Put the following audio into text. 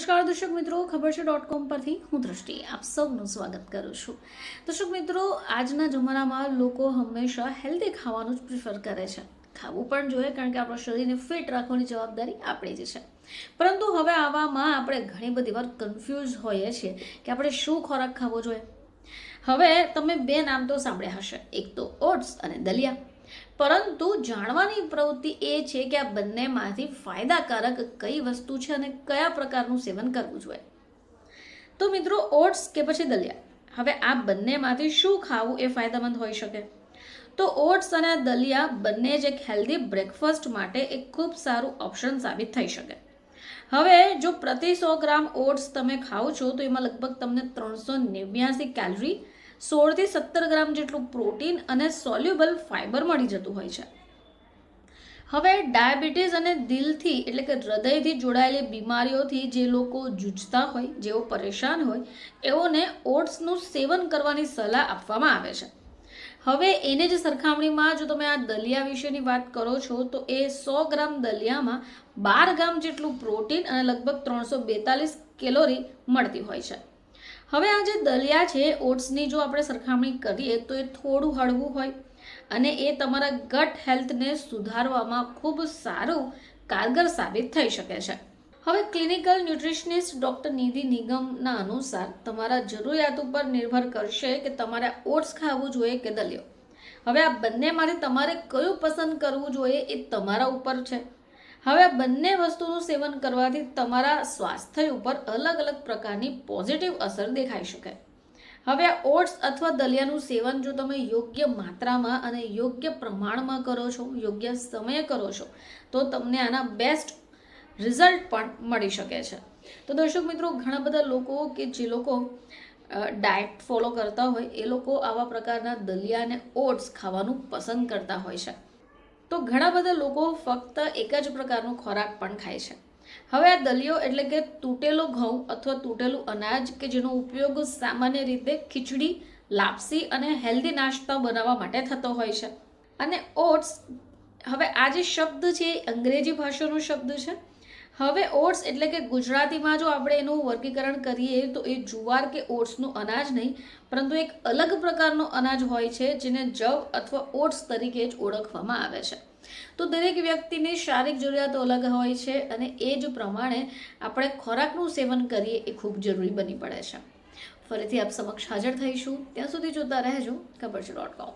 નમસ્કાર દર્શક મિત્રો, ખબર છે .com પરથી હું દ્રષ્ટિ આપ સૌનું સ્વાગત કરું છું. દર્શક મિત્રો, આજના જમાનામાં લોકો હંમેશા હેલ્ધી ખાવાનું જ પ્રિફર કરે છે. ખાવું પણ જોઈએ, કારણ કે આપણા શરીરને ફિટ રાખવાની જવાબદારી આપણી જ છે. પરંતુ હવે આવામાં આપણે ઘણી બધી વાર કન્ફ્યુઝ હોઈએ છીએ કે આપણે શું ખોરાક ખાવો જોઈએ. હવે તમે બે નામ તો સાંભળ્યા હશે, એક તો ઓટ્સ અને દલિયા. પરંતુ જાણવાની પ્રવૃત્તિ એ છે કે આ બંનેમાંથી ફાયદાકારક કઈ વસ્તુ છે અને કયા પ્રકારનું સેવન કરવું જોઈએ. તો મિત્રો, ઓટ્સ કે પછી દલિયા, હવે આ બંનેમાંથી શું ખાવું એ ફાયદામંદ હોઈ શકે? તો ઓટ્સ અને દલિયા બંને જ એક હેલ્ધી બ્રેકફાસ્ટ માટે એક ખૂબ સારું ઓપ્શન સાબિત થઈ શકે. હવે જો પ્રતિ 100 ગ્રામ ઓટ્સ તમે ખાઓ છો તો એમાં લગભગ તમને 389 કેલરી, 16 થી 17 ગ્રામ જેટલું પ્રોટીન અને સોલ્યુબલ ફાઇબર મળી જતું હોય છે. હવે ડાયાબિટીસ અને દિલથી એટલે કે હૃદયથી જોડાયેલી બીમારીઓથી જે લોકો જૂਝતા હોય, જેઓ પરેશાન હોય, એઓને ઓટ્સનું સેવન કરવાની સલાહ આપવામાં આવે છે. હવે એને જ સરખામણીમાં જો તમે આ દલિયા વિશેની વાત કરો છો તો એ 100 ગ્રામ દલિયામાં 12 ગ્રામ જેટલું પ્રોટીન અને લગભગ 342 કેલોરી મળતી હોય છે. હવે આ જે દલિયા છે, ઓટ્સની જો આપણે સરખામણી કરીએ તો એ થોડું હળવું હોય અને એ તમારા ગટ હેલ્થને સુધારવામાં ખૂબ સારું કારગર સાબિત થઈ શકે છે. હવે ક્લિનિકલ ન્યુટ્રિશનિસ્ટ ડૉક્ટર નિધિ નિગમના અનુસાર તમારા જરૂરિયાત ઉપર નિર્ભર કરશે કે તમારે ઓટ્સ ખાવું જોઈએ કે દલિયો. હવે આ બંનેમાંથી તમારે કયું પસંદ કરવું જોઈએ એ તમારા ઉપર છે. હવે આ બંને વસ્તુનું સેવન કરવાથી તમારા સ્વાસ્થ્ય ઉપર અલગ અલગ પ્રકારની પોઝિટિવ અસર દેખાઈ શકે. હવે આ ઓટ્સ અથવા દલિયાનું સેવન જો તમે યોગ્ય માત્રામાં અને યોગ્ય પ્રમાણમાં કરો છો, યોગ્ય સમયે કરો છો, તો તમને આના બેસ્ટ રિઝલ્ટ પણ મળી શકે છે. તો દર્શક મિત્રો, ઘણા બધા લોકો કે જે લોકો ડાયટ ફોલો કરતા હોય એ લોકો આવા પ્રકારના દલિયા અને ઓટ્સ ખાવાનું પસંદ કરતા હોય છે. તો ઘણા બધા લોકો ફક્ત એક જ પ્રકારનો ખોરાક પણ ખાય છે. હવે આ દલિયો એટલે કે તૂટેલો ઘઉં અથવા તૂટેલું અનાજ કે જેનો ઉપયોગ સામાન્ય રીતે ખીચડી, લાપસી અને હેલ્ધી નાસ્તા બનાવવા માટે થતો હોય છે. અને ઓટ્સ, હવે આ જે શબ્દ છે એ અંગ્રેજી ભાષાનો શબ્દ છે. હવે ઓટ્સ એટલે કે ગુજરાતીમાં જો આપણે એનું વર્ગીકરણ કરીએ તો એ જુવાર કે ઓટ્સનું અનાજ નહીં, પરંતુ એક અલગ પ્રકારનો અનાજ હોય છે જેને જવ અથવા ઓટ્સ તરીકે જ ઓળખવામાં આવે છે. તો દરેક વ્યક્તિની શારીરિક જરૂરિયાતો અલગ હોય છે અને એ જ પ્રમાણે આપણે ખોરાકનું સેવન કરીએ એ ખૂબ જરૂરી બની પડે છે. ફરીથી આપ સમક્ષ હાજર થઈશું, ત્યાં સુધી જોતા રહેજો ખબર છે .com.